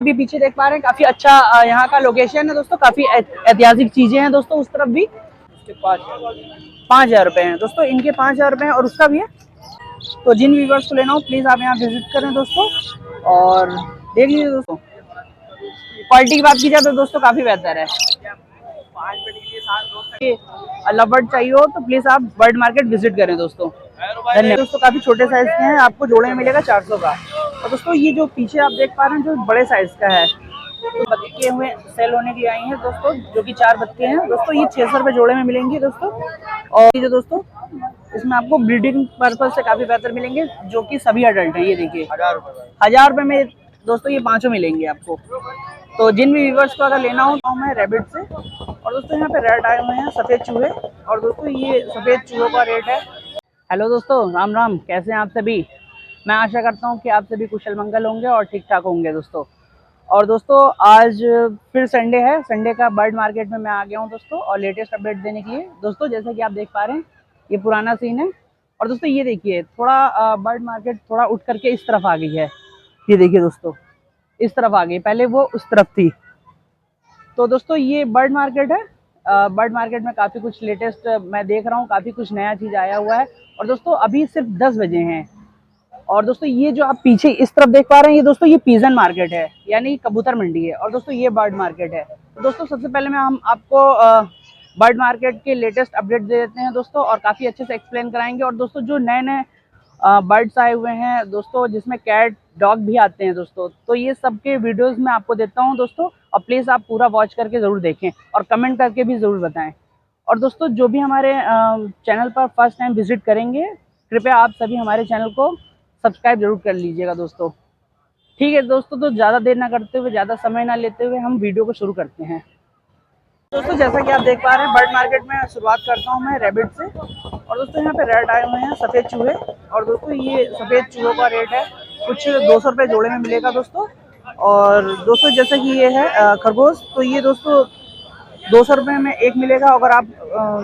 अभी पीछे देख पा रहे हैं काफी अच्छा यहाँ का लोकेशन है दोस्तों, काफी ऐतिहासिक चीजें हैं दोस्तों। उस तरफ भी 5,000 रुपए हैं दोस्तों, इनके 5,000 रुपए हैं और उसका भी है। तो जिन व्यूवर्स को लेना हो प्लीज आप यहाँ विजिट करें दोस्तों और देख लीजिए दोस्तों। क्वालिटी की बात की जाए तो दोस्तों काफी बेहतर है। लव चाहिए हो तो प्लीज आप बर्ड मार्केट विजिट करें दोस्तों। धन्यवाद दोस्तों। काफी छोटे साइज के हैं, आपको जोड़े में मिलेगा 400 का। और दोस्तों ये जो पीछे आप देख पा रहे हैं जो बड़े साइज का है, तो बत्तियां हुए सेल होने के लिए आई हैं दोस्तों, जो कि 4 बत्तियां हैं दोस्तों। ये 600 रुपए जोड़े में मिलेंगी दोस्तों। और ये जो दोस्तों इसमें आपको ब्रीडिंग पर्पज से काफी बेहतर मिलेंगे, जो कि सभी अडल्ट हैं। ये देखिए 1,000 रुपए में दोस्तों ये 5 मिलेंगे आपको। तो जिन भी व्यूवर्स को अगर लेना हो तो मैं रैबिट से। और दोस्तों यहाँ पे रेड आए हुए हैं सफेद चूहे, और दोस्तों ये सफेद चूहों का रेट है। हेलो दोस्तों, राम राम, कैसे हैं आप सभी। मैं आशा करता हूँ कि आप सभी कुशल मंगल होंगे और ठीक ठाक होंगे दोस्तों। और दोस्तों आज फिर संडे है, संडे का बर्ड मार्केट में मैं आ गया हूँ दोस्तों, और लेटेस्ट अपडेट देने के लिए दोस्तों। जैसा कि आप देख पा रहे हैं ये पुराना सीन है। और दोस्तों ये देखिए थोड़ा बर्ड मार्केट थोड़ा उठ करके इस तरफ आ गई है। ये देखिए दोस्तों इस तरफ आ गई, पहले वो उस तरफ थी। तो दोस्तों ये बर्ड मार्केट है। बर्ड मार्केट में काफ़ी कुछ लेटेस्ट मैं देख रहा हूँ, काफ़ी कुछ नया चीज़ आया हुआ है। और दोस्तों अभी सिर्फ 10 बजे हैं। और दोस्तों ये जो आप पीछे इस तरफ देख पा रहे हैं ये दोस्तों ये पीजन मार्केट है, यानी कबूतर मंडी है। और दोस्तों ये बर्ड मार्केट है। तो दोस्तों सबसे पहले मैं हम आपको बर्ड मार्केट के लेटेस्ट अपडेट दे देते हैं दोस्तों, और काफ़ी अच्छे से एक्सप्लेन कराएंगे। और दोस्तों जो नए नए बर्ड्स आए हुए हैं दोस्तों, जिसमें कैट डॉग भी आते हैं दोस्तों, तो ये सब के वीडियोस मैं आपको देता हूं दोस्तों। और प्लीज़ आप पूरा वॉच करके ज़रूर देखें और कमेंट करके भी ज़रूर बताएं। और दोस्तों जो भी हमारे चैनल पर फर्स्ट टाइम विजिट करेंगे, कृपया आप सभी हमारे चैनल को सब्सक्राइब जरूर कर लीजिएगा दोस्तों। ठीक है दोस्तों, तो ज़्यादा देर ना करते हुए, ज़्यादा समय ना लेते हुए हम वीडियो को शुरू करते हैं दोस्तों। जैसा कि आप देख पा रहे हैं बर्ड मार्केट में शुरुआत करता हूं मैं रैबिट से। और दोस्तों यहाँ पे रेड आए हुए हैं सफ़ेद चूहे। और दोस्तों ये सफ़ेद चूहों का रेट है कुछ 200 रुपये जोड़े में मिलेगा दोस्तों। और दोस्तों जैसा कि ये है खरगोश, तो ये दोस्तों 200 रुपये में एक मिलेगा। अगर आप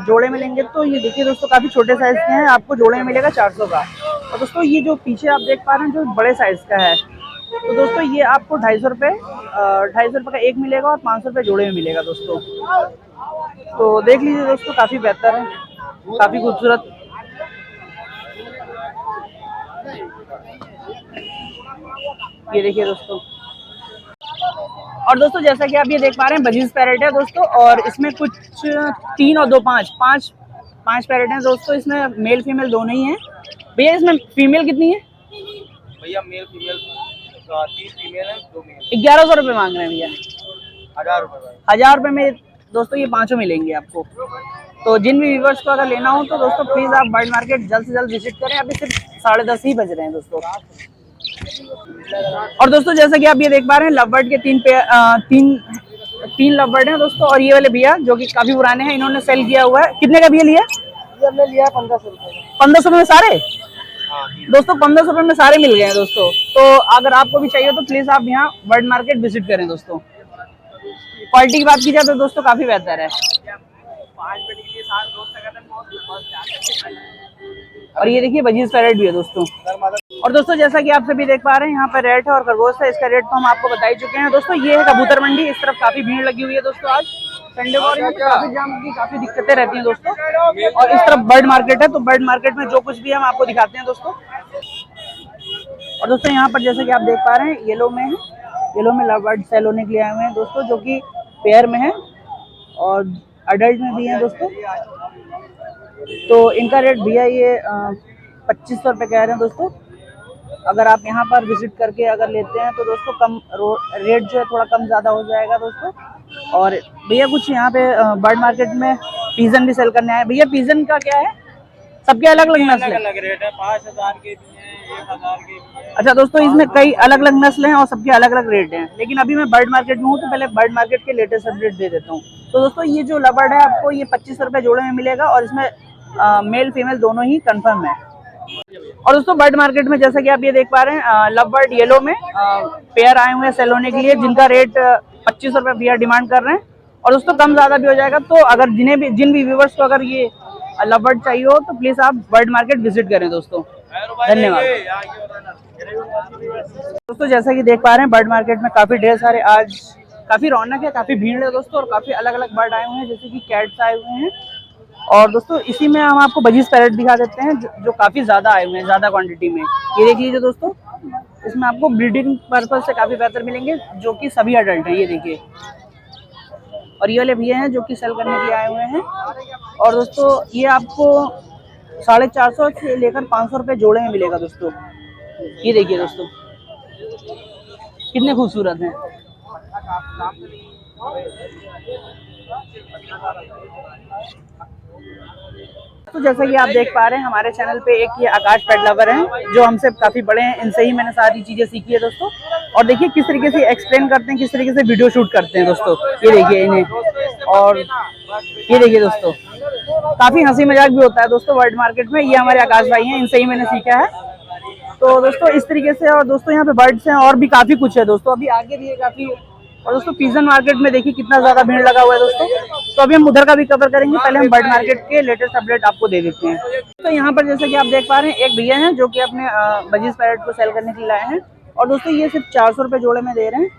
जोड़े में लेंगे तो ये देखिए दोस्तों काफ़ी छोटे साइज़ के हैं, आपको जोड़े में मिलेगा 400 का। और दोस्तों ये जो पीछे आप देख पा रहे हैं जो बड़े साइज़ का है, तो दोस्तों ये आपको 250 रुपये का एक मिलेगा और 500 रुपये जोड़े में मिलेगा दोस्तों। तो देख लीजिए दोस्तों काफ़ी बेहतर है, काफ़ी खूबसूरत। ये देखिए दोस्तों। और दोस्तों जैसा कि आप ये देख पा रहे हैं बजीज पैरेट है दोस्तों, और इसमें कुछ 3 और 2 5 पैरेट हैं दोस्तों। इसमें मेल फीमेल दोनों ही हैं। भैया इसमें फीमेल कितनी है। भैया मेल फीमेल 3 फीमेल है 2 मेल। 1100 रुपये मांग रहे हैं भैया। 1000 रुपये। 1000 रुपये में दोस्तों ये 5 मिलेंगे आपको। तो जिन भी व्यूवर्स को अगर लेना हो तो दोस्तों प्लीज़ आप बर्ड मार्केट जल्द से जल्द विजिट करें। अभी सिर्फ 10:30 ही बज रहे हैं दोस्तों। और दोस्तों जैसा कि आप ये देख पा रहे हैं लव बर्ड के तीन लव बर्ड हैं दोस्तों। और ये वाले भैया जो कि काफ़ी पुराने हैं, इन्होंने सेल किया हुआ है। कितने का भैया लिया। ये हमने लिया 1500 रुपये। 1500 में सारे दोस्तों 1500 रुपये में सारे मिल गए हैं दोस्तों। तो अगर आपको भी चाहिए तो प्लीज़ आप यहाँ बर्ड मार्केट विजिट करें दोस्तों। क्वालिटी की बात की जाए तो दोस्तों काफ़ी बेहतर है। और ये देखिए बजीज पैरेट भी है दोस्तों। और दोस्तों जैसा कि आप सभी देख पा रहे हैं यहाँ पर रेट है और खरगोश है। इसका रेट तो हम आपको बता ही चुके हैं दोस्तों। ये है कबूतर मंडी, इस तरफ काफी भीड़ लगी हुई है दोस्तों। आज संडे को काफी जाम की काफी दिक्कतें रहती हैं दोस्तों। और इस तरफ बर्ड मार्केट है, तो बर्ड मार्केट में जो कुछ भी है हम आपको दिखाते हैं दोस्तों। और दोस्तों यहाँ पर जैसे कि आप देख पा रहे हैं येलो में है, येलो में लव बर्ड सेल होने के लिए आए हुए हैं दोस्तों, जो कि पेयर में है और अडल्ट में भी है दोस्तों। तो इनका रेट भैया ये 2500 रुपये कह रहे हैं दोस्तों। अगर आप यहाँ पर विजिट करके अगर लेते हैं तो दोस्तों कम रेट जो है थोड़ा कम ज़्यादा हो जाएगा दोस्तों। और भैया कुछ यहाँ पे बर्ड मार्केट में पीजन भी सेल करने आए। भैया पीजन का क्या है, सबके अलग अलग नस्ल है। अलग रेट है, 5000 के भी हैं, 1000 के भी हैं। अच्छा दोस्तों इसमें कई अलग अलग नस्ल हैं और सबके अलग अलग रेट हैं। लेकिन अभी मैं बर्ड मार्केट में हूँ तो पहले बर्ड मार्केट के लेटेस्ट अपडेट दे देता हूँ। तो दोस्तों ये जो लव बर्ड है आपको ये 2500 रुपये जोड़े में मिलेगा, और इसमें मेल फीमेल दोनों ही कंफर्म है। और दोस्तों बर्ड मार्केट में जैसा कि आप ये देख पा रहे हैं लव बर्ड येलो में पेयर आए हुए हैं सेल होने के लिए, जिनका रेट 2500 रुपये भैया डिमांड कर रहे हैं। और दोस्तों कम ज़्यादा भी हो जाएगा। तो अगर जिन भी व्यूवर्स को अगर ये लव बर्ड चाहिए हो तो प्लीज़ आप बर्ड मार्केट विजिट करें दोस्तों। धन्यवाद। दोस्तों जैसा कि देख पा रहे हैं बर्ड मार्केट में काफी ढेर सारे आज काफी रौनक है, काफी भीड़ है दोस्तों, और काफी अलग अलग बर्ड आए हुए हैं, जैसे कि कैट्स आए हुए हैं। और दोस्तों इसी में हम आपको बजीज पैरेट दिखा देते हैं जो काफी ज्यादा आए हुए हैं, ज्यादा क्वांटिटी में। ये देख लीजिए दोस्तों, इसमें आपको ब्रीडिंग पर्पज से काफी बेहतर मिलेंगे, जो कि सभी अडल्ट हैं। ये देखिए, और ये वाले भैया हैं जो कि सेल करने के लिए आए हुए हैं। और दोस्तों ये आपको 450 से लेकर 500 रुपये जोड़े में मिलेगा दोस्तों। ये देखिए दोस्तों कितने खूबसूरत हैं। तो जैसा कि आप देख पा रहे हैं हमारे चैनल पे एक ये आकाश पेट लवर हैं जो हमसे काफी बड़े हैं, इनसे ही मैंने सारी चीजें सीखी है दोस्तों। और देखिए किस तरीके से एक्सप्लेन करते हैं, किस तरीके से वीडियो शूट करते हैं दोस्तों। ये देखिए इन्हें, और ये देखिए दोस्तों काफी हंसी मजाक भी होता है दोस्तों वर्ल्ड मार्केट में। ये हमारे आकाश भाई हैं, इनसे ही मैंने सीखा है। तो दोस्तों इस तरीके से, और दोस्तों यहाँ पे बर्ड्स हैं और भी काफी कुछ है दोस्तों, अभी आगे भी है काफी। और दोस्तों पिजन मार्केट में देखिए कितना ज्यादा भीड़ लगा हुआ है दोस्तों। तो अभी हम उधर का भी कवर करेंगे, पहले हम बर्ड मार्केट के लेटेस्ट अपडेट आपको दे देते हैं। तो यहाँ पर जैसे कि आप देख पा रहे हैं एक भैया हैं जो कि अपने बजीज पैरेट को सेल करने के लिए लाए हैं। और दोस्तों ये सिर्फ 400 रुपये जोड़े में दे रहे हैं।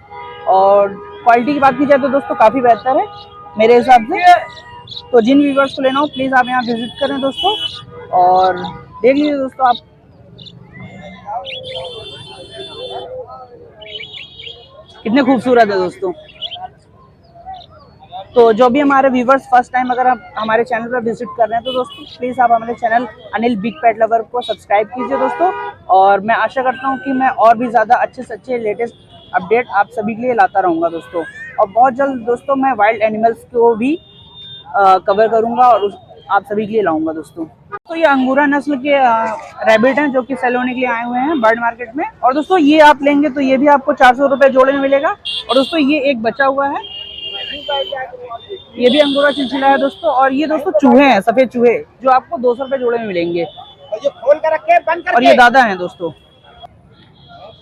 और क्वालिटी की बात की जाए तो दोस्तों काफी बेहतर है मेरे हिसाब से। तो जिन व्यूवर्स को लेना हो प्लीज आप यहाँ विजिट करें दोस्तों, और देख लीजिए दोस्तों आप। कितने खूबसूरत है दोस्तों। तो जो भी हमारे व्यूवर्स फर्स्ट टाइम अगर आप हमारे चैनल पर विजिट कर रहे हैं तो दोस्तों प्लीज़ आप हमारे चैनल अनिल बिग पेट लवर को सब्सक्राइब कीजिए दोस्तों। और मैं आशा करता हूं कि मैं और भी ज़्यादा अच्छे से अच्छे लेटेस्ट अपडेट आप सभी के लिए लाता रहूँगा दोस्तों। और बहुत जल्द दोस्तों मैं वाइल्ड एनिमल्स को भी कवर करूँगा और आप सभी के लिए लाऊंगा दोस्तों। तो ये अंगूरा नस्ल के रैबिट हैं जो कि सेल होने के लिए आए हुए हैं बर्ड मार्केट में। और दोस्तों ये आप लेंगे तो ये भी आपको 400 रुपये जोड़े में मिलेगा। और दोस्तों ये एक बचा हुआ है, ये भी अंगूरा चिलचिला है दोस्तों। और ये दोस्तों चूहे हैं, सफेद चूहे, जो आपको 200 रुपये जोड़े में मिलेंगे। और ये दादा हैं दोस्तों।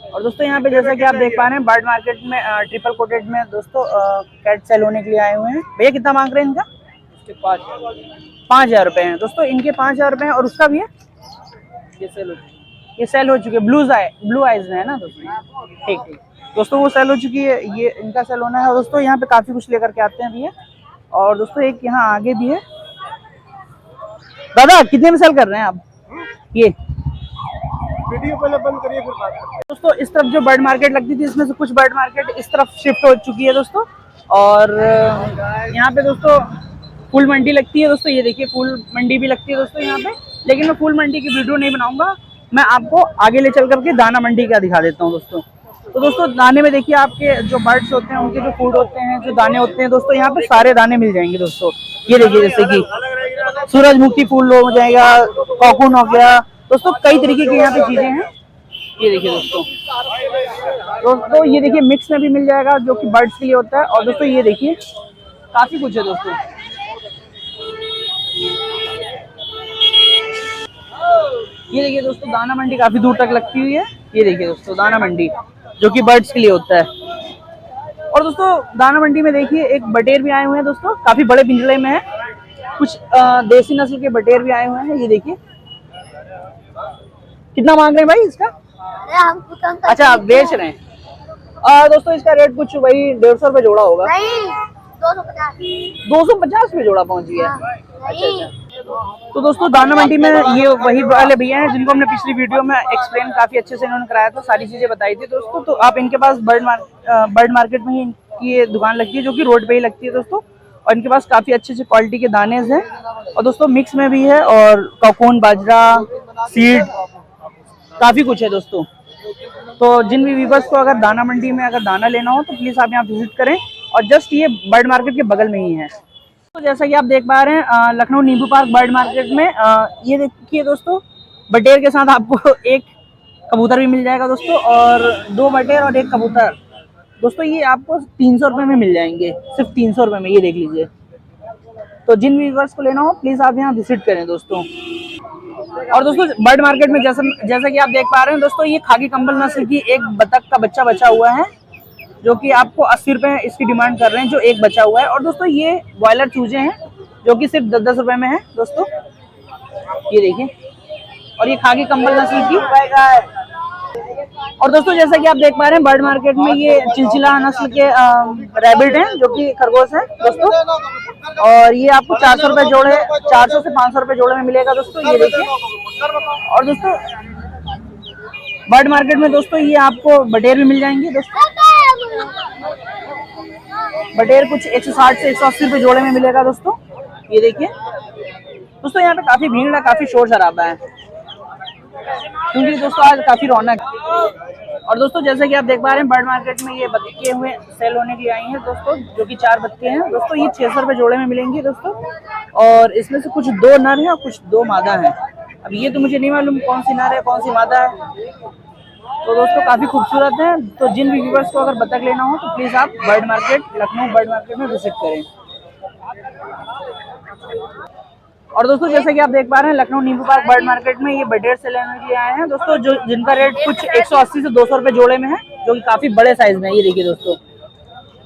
और दोस्तों यहाँ पे जैसा कि आप देख पा रहे हैं बर्ड मार्केट में ट्रिपल कोटेड में दोस्तों कैट सेल होने के लिए आए हुए हैं। भैया कितना मांग रहे हैं इनका? 5,000 रुपये हैं दोस्तों, इनके 5,000 रुपये हैं। और उसका भी है, ये सेल हो चुके ब्लू आइज में है ना दोस्तों। ठीक ठीक दोस्तों, वो सेल हो चुकी है, ये इनका सेल होना है। और दोस्तों यहाँ पे काफी कुछ लेकर के आते हैं भैया। और दोस्तों एक यहाँ आगे भी है। दादा कितने में सेल कर रहे हैं आप ये? वीडियो पहले बंद करिए फिर बात करते हैं। दोस्तों इस तरफ जो बर्ड मार्केट लगती थी इसमें से कुछ बर्ड मार्केट इस तरफ शिफ्ट हो चुकी है दोस्तों। और यहाँ पे दोस्तों फूल मंडी लगती है दोस्तों। ये देखिए फूल मंडी भी लगती है दोस्तों यहाँ पे। लेकिन मैं फूल मंडी की वीडियो नहीं बनाऊंगा, मैं आपको आगे ले चल करके दाना मंडी का दिखा देता हूँ दोस्तों। तो दोस्तों दाने में देखिए आपके जो बर्ड्स होते हैं उनके जो फूड होते हैं, जो दाने होते हैं दोस्तों, यहाँ पे सारे दाने मिल जाएंगे दोस्तों। ये देखिए जैसे कि सूरजमुखी फूल हो जाएगा, कॉकून हो गया दोस्तों, कई तरीके की यहाँ पे चीजें हैं। ये देखिए दोस्तों ये देखिए मिक्स में भी मिल जाएगा जो कि बर्ड्स के लिए होता है। और दोस्तों ये देखिए काफी कुछ है दोस्तों। ये देखिए दोस्तों दाना मंडी काफी दूर तक लगती हुई है। ये देखिए दोस्तों दाना मंडी जो कि बर्ड्स के लिए होता है। और दोस्तों दाना मंडी में देखिए एक बटेर भी आए हुए हैं दोस्तों, काफी बड़े पिंजड़े में है। कुछ देसी नस्ल के बटेर भी आए हुए हैं। ये देखिए कितना मांग रहे हैं भाई इसका? अच्छा आप बेच रहे हैं। दोस्तों इसका रेट कुछ वही 150 रुपये जोड़ा होगा। 250 रुपये जोड़ा पहुंच गया। अच्छा। तो दोस्तों दाना मंडी में ये वही वाले भैया हैं जिनको हमने पिछली वीडियो में एक्सप्लेन काफी अच्छे से इन्होंने कराया था, सारी चीजें बताई थी दोस्तों। तो आप इनके पास बर्ड मार्केट में ही इनकी ये दुकान लगती है जो कि रोड पे ही लगती है दोस्तों। और इनके पास काफी अच्छे क्वालिटी के दाने हैं। और दोस्तों मिक्स में भी है, और कॉकून, बाजरा, सीड, काफी कुछ है दोस्तों। तो जिन भी व्यूवर्स को अगर दाना मंडी में अगर दाना लेना हो तो प्लीज आप यहाँ विजिट करें। और जस्ट ये बर्ड मार्केट के बगल में ही है। तो जैसा कि आप देख पा रहे हैं लखनऊ नींबू पार्क बर्ड मार्केट में ये देखिए दोस्तों बटेर के साथ आपको एक कबूतर भी मिल जाएगा दोस्तों। और 2 बटेर और 1 कबूतर दोस्तों ये आपको 300 रुपये में मिल जाएंगे, सिर्फ 300 रुपये में। ये देख लीजिए। तो जिन व्यूवर्स को लेना हो प्लीज आप यहाँ विजिट करें दोस्तों। और दोस्तों बर्ड मार्केट में जैसा कि आप देख पा रहे हैं दोस्तों ये खाकी कंबल नस्ल की एक बतख का बच्चा बचा हुआ है जो कि आपको 80 रुपये इसकी डिमांड कर रहे हैं, जो एक बचा हुआ है। और दोस्तों ये बॉयलर चूजे हैं जो कि सिर्फ 10-10 रुपये में है दोस्तों। ये देखिए, और ये खाकी कंबल नस्ल की और दोस्तों जैसा कि आप देख पा रहे हैं बर्ड मार्केट में ये चिलचिला नस्ल के रैबिट हैं जो कि खरगोश है दोस्तों, और ये आपको 400 रुपए जोड़े, 400 से 500 रुपए जोड़े में मिलेगा दोस्तों। ये देखिए। और दोस्तों बर्ड मार्केट में दोस्तों ये आपको बटेर भी मिल जाएंगे दोस्तों। बटेर कुछ 160 से 180 रुपए जोड़े में मिलेगा दोस्तों। ये देखिए दोस्तों, यहाँ पे काफी भीड़ है, काफी शोर शराबा है क्योंकि दोस्तों आज काफी रौनक है। और दोस्तों जैसे कि आप देख पा रहे हैं बर्ड मार्केट में ये बत्तखे हुए सेल होने के लिए आई हैं दोस्तों, जो कि 4 बत्तखे हैं दोस्तों। ये 600 रुपए जोड़े में मिलेंगे दोस्तों, और इसमें से कुछ 2 नर हैं और कुछ 2 मादा हैं। अब ये तो मुझे नहीं मालूम कौन सी नर है कौन सी मादा है। तो दोस्तों काफी खूबसूरत है। तो जिन भी व्यूवर्स को अगर बतख लेना हो तो प्लीज आप bird market, Lucknow bird market में विजिट करें। और दोस्तों जैसे कि आप देख पा रहे हैं लखनऊ नींबू पार्क बर्ड मार्केट में ये बटेर से लेने के लिए आए हैं दोस्तों, जो जिनका रेट कुछ 180 से 200 रुपए जोड़े में है, जो कि काफी बड़े साइज में है। ये देखिए दोस्तों।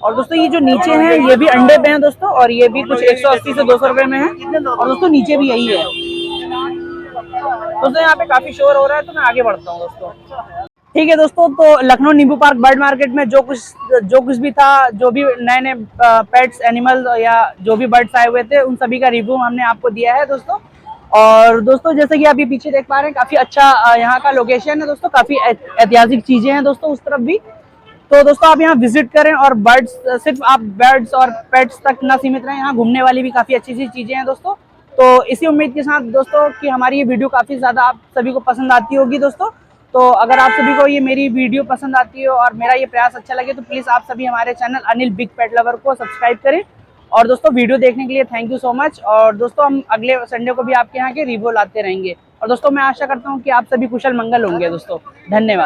और दोस्तों ये जो नीचे हैं ये भी अंडे पे हैं दोस्तों, और ये भी कुछ 180 से 200 रुपए में है। और दोस्तों नीचे भी यही है दोस्तों। यहाँ पे काफी शोर हो रहा है तो मैं आगे बढ़ता हूँ दोस्तों। ठीक है दोस्तों, तो लखनऊ नींबू पार्क बर्ड मार्केट में जो कुछ भी था, जो भी नए नए पेट्स एनिमल या जो भी बर्ड्स आए हुए थे, उन सभी का रिव्यू हमने आपको दिया है दोस्तों। और दोस्तों जैसे कि आप ये पीछे देख पा रहे हैं काफी अच्छा यहाँ का लोकेशन है दोस्तों, काफी ऐतिहासिक चीजें हैं दोस्तों उस तरफ भी। तो दोस्तों आप यहाँ विजिट करें, और बर्ड्स, सिर्फ आप बर्ड्स और पेट्स तक ना सीमित रहें, यहाँ घूमने वाली भी काफी अच्छी अच्छी चीजें हैं दोस्तों। तो इसी उम्मीद के साथ दोस्तों कि हमारी ये वीडियो काफी ज्यादा आप सभी को पसंद आती होगी दोस्तों। तो अगर आप सभी को ये मेरी वीडियो पसंद आती हो और मेरा ये प्रयास अच्छा लगे तो प्लीज आप सभी हमारे चैनल अनिल बिग पेट लवर को सब्सक्राइब करें। और दोस्तों वीडियो देखने के लिए थैंक यू सो मच। और दोस्तों हम अगले संडे को भी आपके यहाँ के रिव्यू लाते रहेंगे। और दोस्तों मैं आशा करता हूँ कि आप सभी कुशल मंगल होंगे दोस्तों। धन्यवाद।